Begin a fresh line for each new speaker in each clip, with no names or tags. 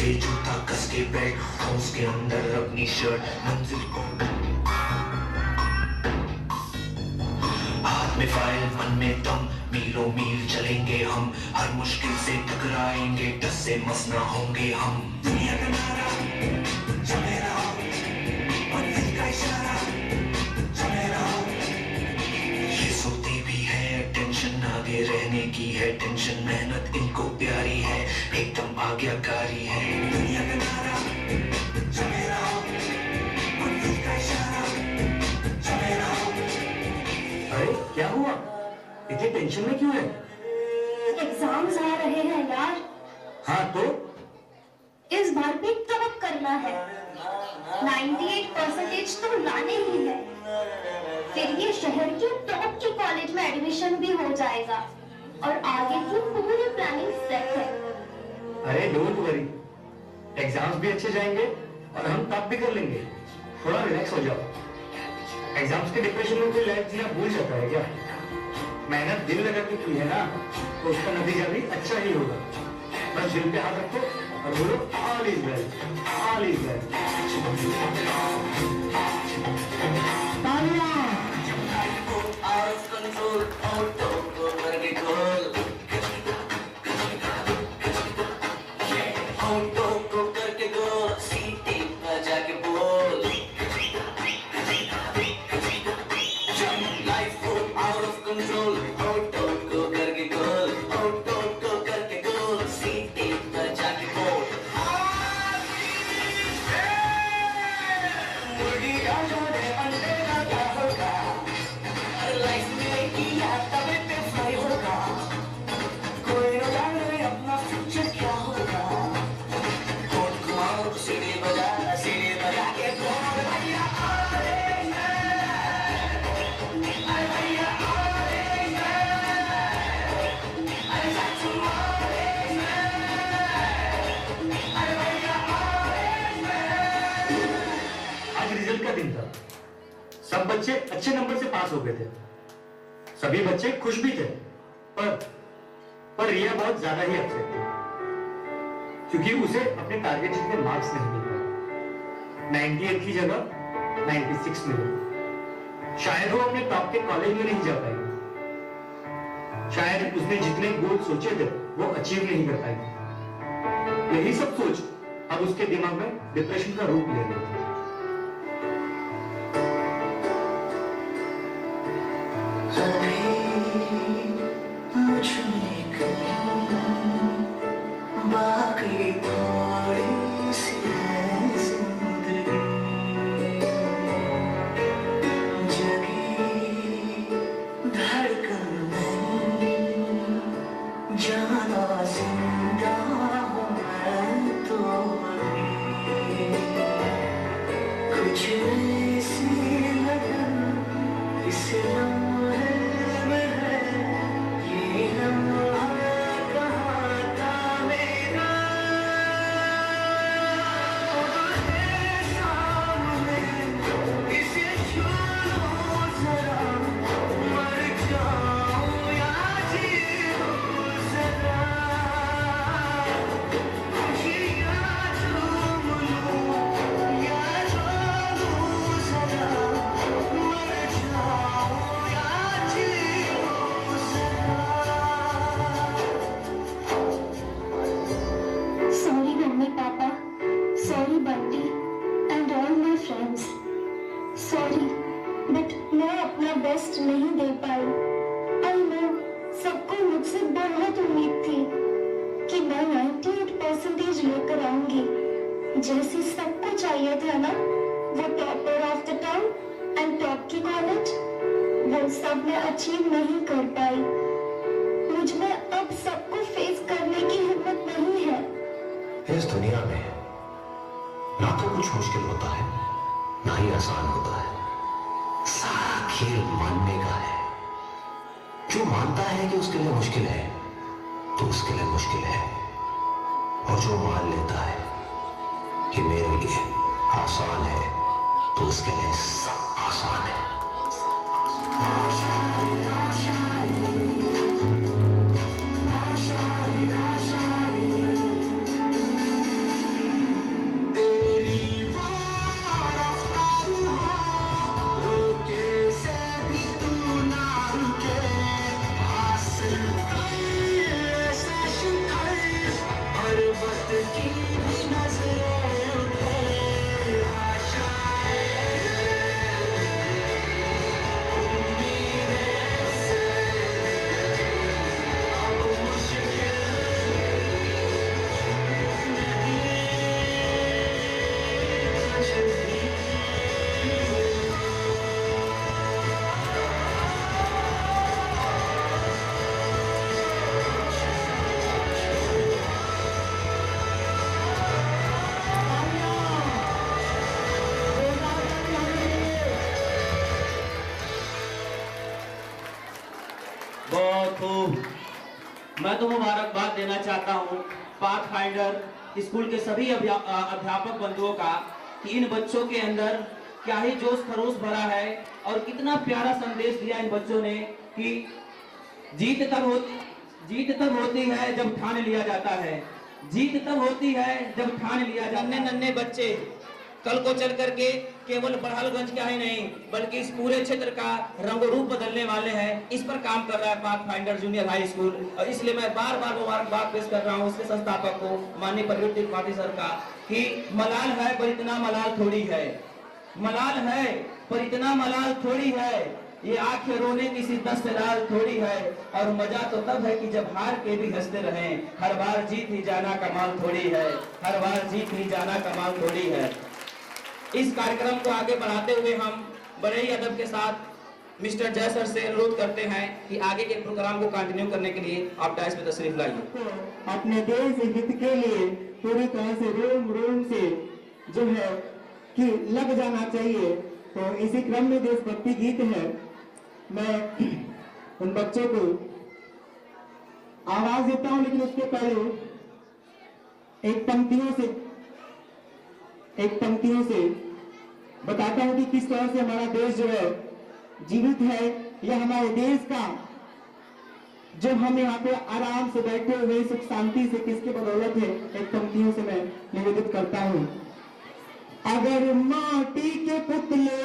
के जूता कस के बेल्ट हाउस के अंदर अपनी शर्ट मंजिल को हाथ में फाइल मन में दम मीलों मील चलेंगे हम हर मुश्किल से टकराएंगे टस से मस ना होंगे हम दुनिया का नारा चले रहो मंजिल का इशारा चले रहो ये सोती भी है टेंशन आगे रहने की है टेंशन मेहनत इनको प्यारी है एकदम आज्ञाकारी है दुनिया का नारा चले रहो मंजिल का इशारा चले रहो।
अरे क्या हुआ इतनी टेंशन में क्यों है?
एग्जाम्स आ रहे हैं यार।
हाँ तो
इस बार भी टॉप करना है 98% तो लाने ही है फिर ये शहर के टॉप के कॉलेज में एडमिशन भी हो जाएगा और आगे की पूरी प्लानिंग सेट है।
अरे डोंट वरी एग्जाम्स भी अच्छे जाएंगे और हम टॉप भी कर लेंगे। थोड़ा रिलैक्स हो जाओ। एग्जाम्स के डिप्रेशन में कोई लाइफ जीना भूल जाता है क्या? मेहनत दिल लगा के की है ना तो उसका नतीजा भी अच्छा ही होगा। बस दिल पे हाथ रखो और बोलो all is well all is well. सब बच्चे अच्छे नंबर से पास हो गए थे। सभी बच्चे खुश भी थे पर रिया बहुत ज्यादा ही अपसेट थी क्योंकि उसे अपने टारगेट जितने मार्क्स नहीं मिल पाए। 98 की जगह 96 मिले। शायद वो अपने टॉप के कॉलेज में नहीं जा पाएगी। शायद उसने जितने गोल सोचे थे वो अचीव नहीं कर पाएगी। यही सब सोच अब उसके दिमाग में डिप्रेशन का रूप ले रही थी।
बाकी थोड़ी सी है जिंदगी जगी धड़कन नहीं जाना जिंदा हूँ मैं तो अभी कुछ ऐसी लगन इस लम्हे में है ये लम्हा
बेस्ट नहीं दे पाई। आई नो सबको मुझसे बहुत उम्मीद थी कि मैं 98% लेकर आऊंगी जैसी सबको चाहिए था ना, वो topper of the town and top की कॉलेज, वो सब मैं अचीव नहीं कर पाई। मुझ में अब सबको फेस करने की हिम्मत नहीं है।
इस दुनिया में ना तो कुछ मुश्किल होता है ना ही आसान होता है। सारा खेल मानने का है। जो मानता है कि उसके लिए मुश्किल है तो उसके लिए मुश्किल है, और जो मान लेता है कि मेरे लिए आसान है तो उसके लिए सब आसान है।
खूब। मैं तो मुबारकबाद देना चाहता हूँ पाथफाइंडर स्कूल के सभी अध्यापक बंधुओं का कि इन बच्चों के अंदर क्या ही जोश खरोश भरा है और कितना प्यारा संदेश दिया इन बच्चों ने कि जीत तब होती है जब ठान लिया जाता है। जीत तब होती है जब ठान लिया जाता है। नन्हे नन्हे बच्चे कल को चल करके केवल बड़हलगंज का ही नहीं बल्कि इस पूरे क्षेत्र का रंग रूप बदलने वाले हैं। इस पर काम कर रहा है पाथफाइंडर जूनियर हाई स्कूल और इसलिए मैं बार बार मुबारकबाद पेश कर रहा हूँ उसके संस्थापक को माननीय प्रवृत्ति त्रिपाठी सर का कि मलाल है पर इतना मलाल थोड़ी है। मलाल है पर इतना मलाल थोड़ी है। ये आंखें रोने की शिद्दत से लाल थोड़ी है और मजा तो तब है कि जब हार के भी हंसते रहें। हर बार जीत ही जाना कमाल थोड़ी है। हर बार जीत ही जाना कमाल थोड़ी है। इस कार्यक्रम को आगे बढ़ाते हुए हम बड़े ही अदब के साथ मिस्टर जय सर से अनुरोध करते हैं कि आगे के प्रोग्राम को कंटिन्यू करने के लिए आप डायस पे तशरीफ लाइए।
अपने देश हित के लिए पूरी तरह से रोम रोम से जो है कि लग जाना चाहिए। तो इसी क्रम में देशभक्ति गीत है। मैं उन बच्चों को आवाज देता हूं लेकिन उसके पहले एक पंक्तियों से बताता हूं कि किस तरह से हमारा देश जो है जीवित है। यह हमारे देश का जो हम यहाँ पे आराम से बैठे हुए सुख शांति से किसके बदौलत है। एक पंक्तियों से मैं निवेदित करता हूँ। अगर माटी के पुतले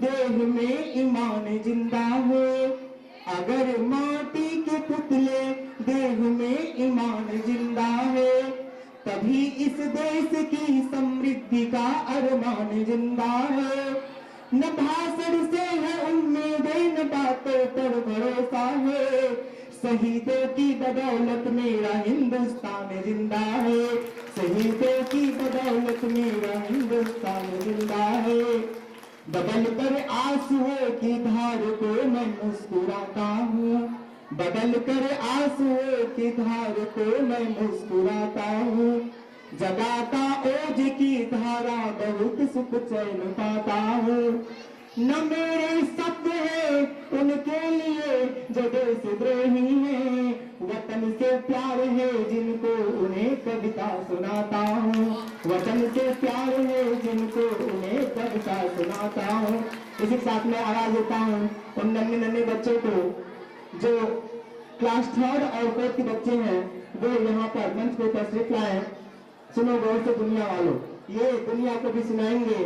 देह में ईमान जिंदा हो, अगर माटी के पुतले देह में ईमान जिंदा है तभी इस देश की समृद्धि का अरमान जिंदा है। न भाषण से है उम्मीदें न बातों पर भरोसा है। शहीदों की बदौलत मेरा हिंदुस्तान जिंदा है। शहीदों की बदौलत मेरा हिंदुस्तान जिंदा है। बदल कर आंसुओं की धार को मैं मुस्कुराता हूँ। बदल कर आंसुओं की धार को मैं मुस्कुराता हूँ। जगाता ओज की धारा बहुत सुख चैन पाता हूँ। न मेरे शब्द है उनके लिए जो देशद्रोही है। वतन से प्यार है जिनको उन्हें कविता सुनाता हूँ। वतन से प्यार है जिनको उन्हें कविता सुनाता हूँ। इसी के साथ में आवाज देता हूँ उन नन्हे नन्हे बच्चों को जो क्लास 3rd और 4th के बच्चे हैं वो यहाँ पर मंच पे तशरीफ लाए। सुनो गौर से दुनिया वालों, ये दुनिया को भी सुनाएंगे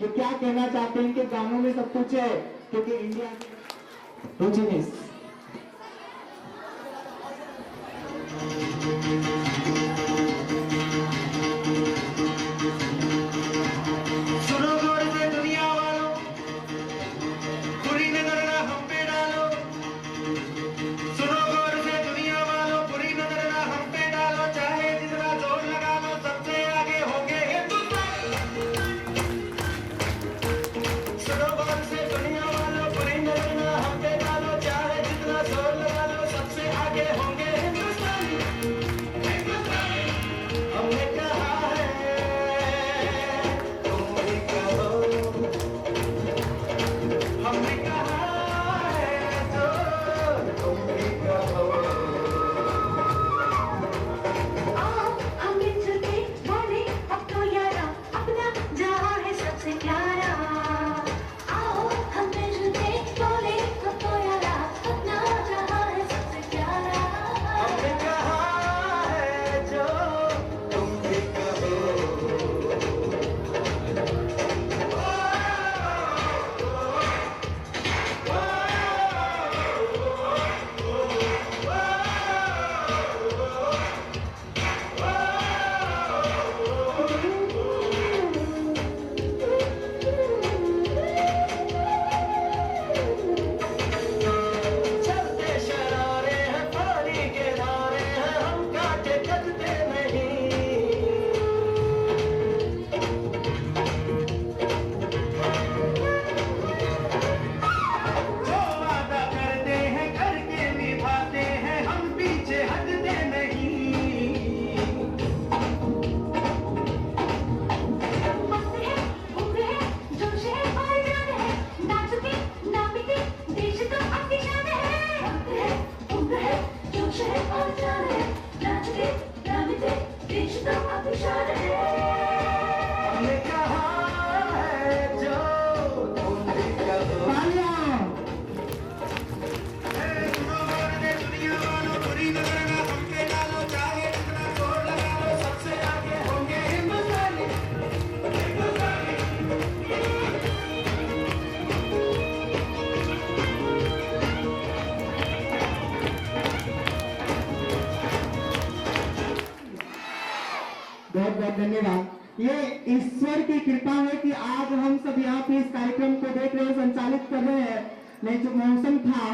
ये क्या कहना चाहते हैं कि गानों में सब कुछ है क्योंकि इंडिया रुचिनिस
सुनो गौर से दुनिया वालों, बुरी नजर ना हम पे डालो। सुनो गौर से दुनिया वालों, बुरी नजर ना हम पे डालो। चाहे जितना जोर लगा लो सबसे आगे होंगे हिंदुस्तान। सुनो गौर से दुनिया वालों, बुरी नजर ना हम पे डालो। चाहे रिश्ता अभिशार है हमने कहा है जो तुमने कहो
तालियां।
दुनिया वालों बुरी नजर ना हमके डालो चाहे इतना जोर लगा लो सबसे आगे होंगे हिंदुस्तानी
बहुत बहुत धन्यवाद। ये ईश्वर की कृपा है कि आज हम सब यहाँ पे इस कार्यक्रम को देख रहे हैं, संचालित कर रहे हैं। नहीं जो मौसम था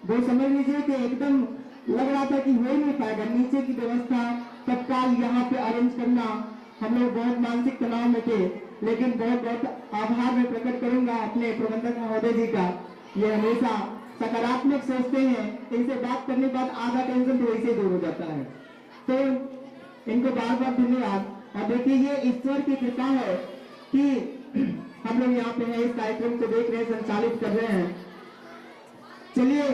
वो समझ लीजिए कि एकदम लग रहा था कि हो ही नहीं पाएगा। नीचे की व्यवस्था तत्काल यहाँ पे अरेंज करना, हम लोग बहुत मानसिक तनाव में थे, लेकिन बहुत बहुत आभार मैं प्रकट करूंगा अपने प्रबंधक महोदय जी का। ये हमेशा सकारात्मक सोचते हैं, इनसे बात करने के बाद आधा टेंशन तो वैसे दूर हो जाता है। तो इनको बार बार धन्यवाद। और देखिए ये ईश्वर की कृपा है कि हम लोग यहाँ पे हैं, इस कार्यक्रम को देख रहे हैं, संचालित कर रहे हैं। चलिए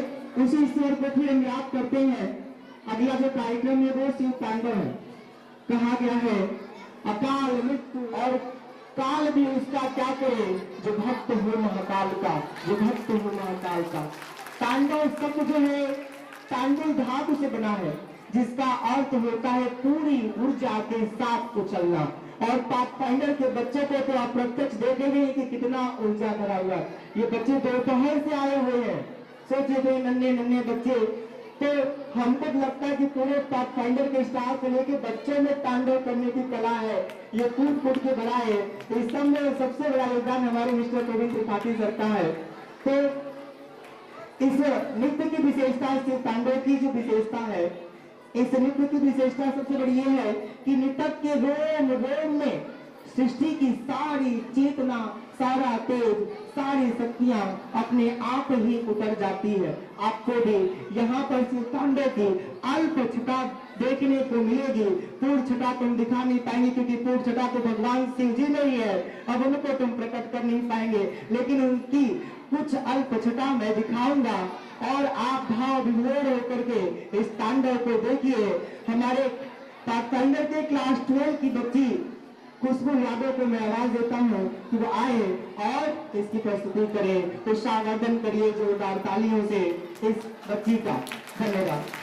उसी ईश्वर को फिर हम याद करते हैं। अगला जो कार्यक्रम है वो शिव तांडव है। कहा गया है अकाल मृत्यु और काल भी उसका क्या करे, जो भक्त हो महाकाल का, जो भक्त हो महाकाल का। तांडव शब्द जो है तांडव धातु से बना है, जिसका अर्थ होता है पूरी ऊर्जा के साथ को चलना। और पाथफाइंडर के बच्चे को तो आप प्रत्यक्ष देखेंगे कि कितना ऊर्जा भरा हुआ है। ये बच्चे दोपहर से आए हुए हैं, सोचिए तो नन्हे नन्हे बच्चे। तो हमको लगता है कि पूरे पाथफाइंडर के स्टाफ से लेके बच्चों में तांडव करने की कला है, ये कूद कूद के बड़ा है। इस सब में सबसे बड़ा योगदान हमारे मिस्टर गोविंद त्रिपाठी सर का है। तो इस नृत्य की विशेषता, इस तांडव की जो विशेषता है, इस नृत्य की विशेषता सबसे बड़ी ये है कि नृतक के रोम रोम में सृष्टि की सारी चेतना, सारा तेज, सारी शक्तियां अपने आप ही उतर जाती है। आपको भी यहाँ पर तांडव की अल्प छटा देखने को मिलेगी। पूर्ण छटा तुम दिखा नहीं पाएंगे, क्योंकि पूर्ण छटा तो भगवान शिव जी में ही है, अब उनको तुम प्रकट कर नहीं पाएंगे, लेकिन उनकी कुछ अल्प छटा मैं दिखाऊंगा और आप भाव विभोर होकर के इस तांडव को देखिए। हमारे पाथफाइंडर के क्लास 12 की बच्ची खुशबू यादव को मैं आवाज देता हूँ कि वो आए और इसकी प्रस्तुति करें। तो स्वागत करिए जोरदार तालियों से इस बच्ची का। धन्यवाद।